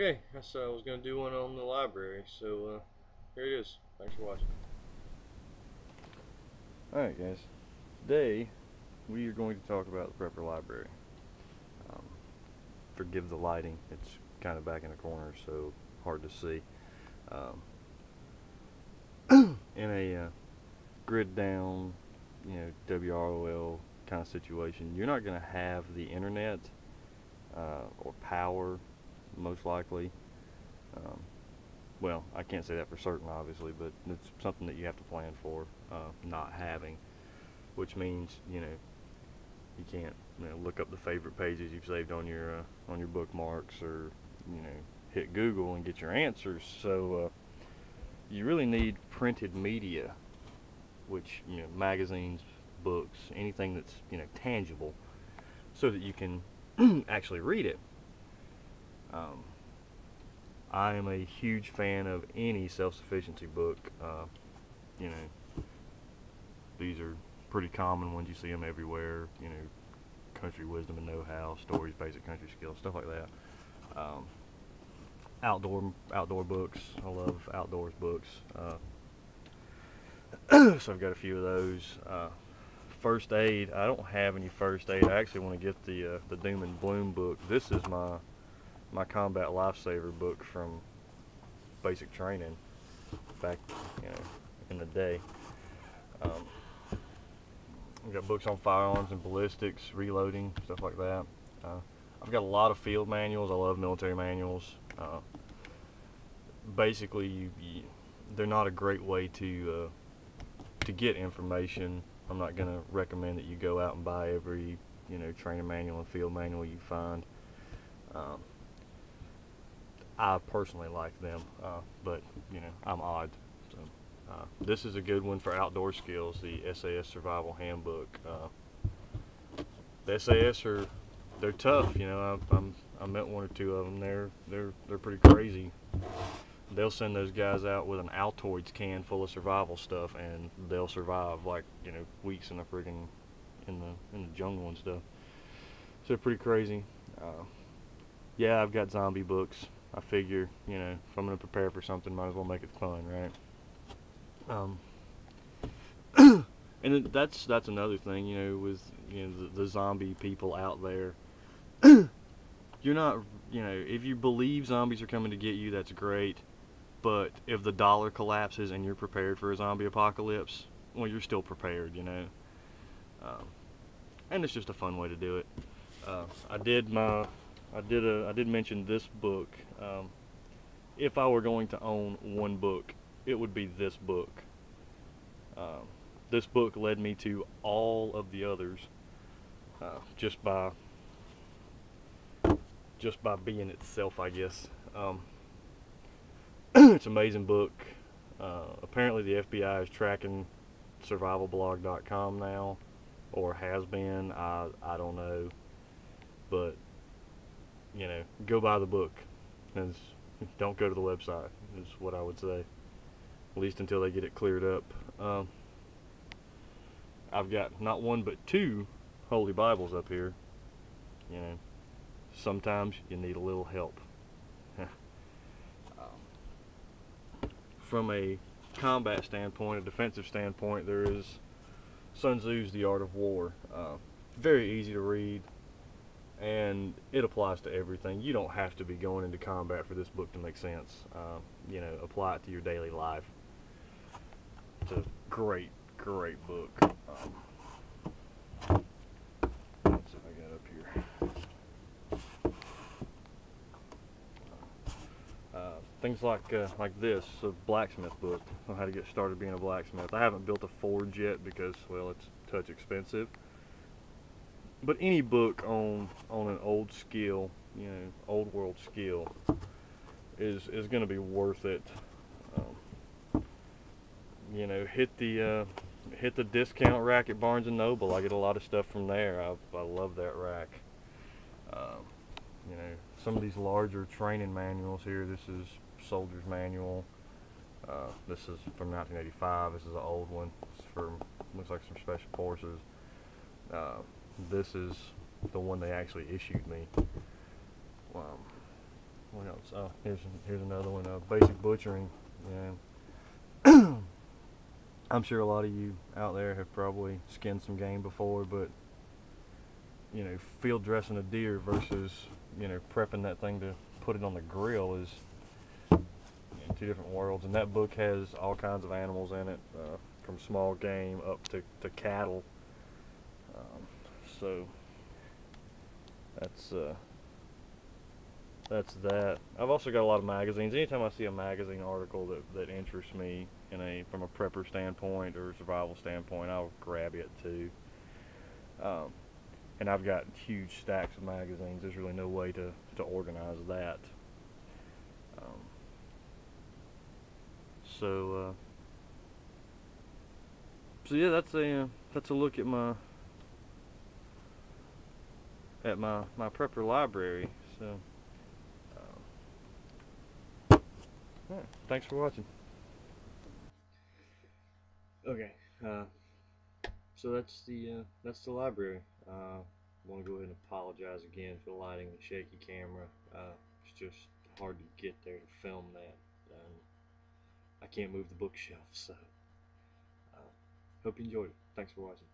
Okay, I said I was going to do one on the library, so here it is. Thanks for watching. Alright guys, today we are going to talk about the Prepper Library. Um, Forgive the lighting, it's kind of back in the corner so hard to see. In a grid down, WROL kind of situation, you're not going to have the internet or power most likely. Um, well, I can't say that for certain obviously, but it's something that you have to plan for not having, which means you can't look up the favorite pages you've saved on your bookmarks, or hit Google and get your answers. So you really need printed media, which magazines, books, anything that's tangible, so that you can actually read it. I am a huge fan of any self-sufficiency book. You know, these are pretty common ones. You see them everywhere. Country wisdom and know-how, stories, basic country skills, stuff like that. Outdoor books. I love outdoors books. So I've got a few of those. First aid. I don't have any first aid. I actually want to get the Doom and Bloom book. This is my combat lifesaver book from basic training back in the day. I've got books on firearms and ballistics, reloading, stuff like that. I've got a lot of field manuals. I love military manuals. Basically, they're not a great way to get information. I'm not going to recommend that you go out and buy every training manual and field manual you find. I personally like them, but I'm odd. So this is a good one for outdoor skills. The SAS Survival Handbook. The SAS they're tough. I met one or two of them. They're pretty crazy. They'll send those guys out with an Altoids can full of survival stuff, and they'll survive like weeks in the friggin' in the jungle and stuff. So they're pretty crazy. Yeah, I've got zombie books. I figure, if I'm going to prepare for something, might as well make it fun, right? And that's another thing, with the zombie people out there. You're not, if you believe zombies are coming to get you, that's great. But if the dollar collapses and you're prepared for a zombie apocalypse, well, you're still prepared, and it's just a fun way to do it. I did mention this book. If I were going to own one book, it would be this book. This book led me to all of the others, just by being itself, I guess. It's an amazing book. Apparently the FBI is tracking survivalblog.com now, or has been. I don't know, but go buy the book. Don't go to the website, is what I would say, at least until they get it cleared up. I've got not one but two Holy Bibles up here. Sometimes you need a little help. From a combat standpoint, a defensive standpoint, there is Sun Tzu's The Art of War. Very easy to read, and it applies to everything. You don't have to be going into combat for this book to make sense. Apply it to your daily life. It's a great book. Let's see if I got up here. Things like this, a blacksmith book on how to get started being a blacksmith. I haven't built a forge yet because, well, it's a touch expensive. But any book on an old skill, old world skill, is going to be worth it. Hit the discount rack at Barnes and Noble. I get a lot of stuff from there. I love that rack. Some of these larger training manuals here. This is Soldier's Manual. This is from 1985. This is an old one. It's for, looks like some special forces. This is the one they actually issued me. what else? Oh, here's another one. Basic butchering. Yeah. I'm sure a lot of you out there have probably skinned some game before, but you know, field dressing a deer versus, you know, prepping that thing to put it on the grill is, you know, two different worlds. And that book has all kinds of animals in it, from small game up to cattle. So that's that's that. I've also got a lot of magazines. Anytime I see a magazine article that interests me from a prepper standpoint or a survival standpoint, I'll grab it too. Um, and I've got huge stacks of magazines. There's really no way to organize that. Um, so yeah, that's a look at my prepper library. So yeah, thanks for watching. Okay, so that's the library. I want to go ahead and apologize again for the lighting and shaky camera. It's just hard to get there to film that. I can't move the bookshelf, so hope you enjoyed it. Thanks for watching.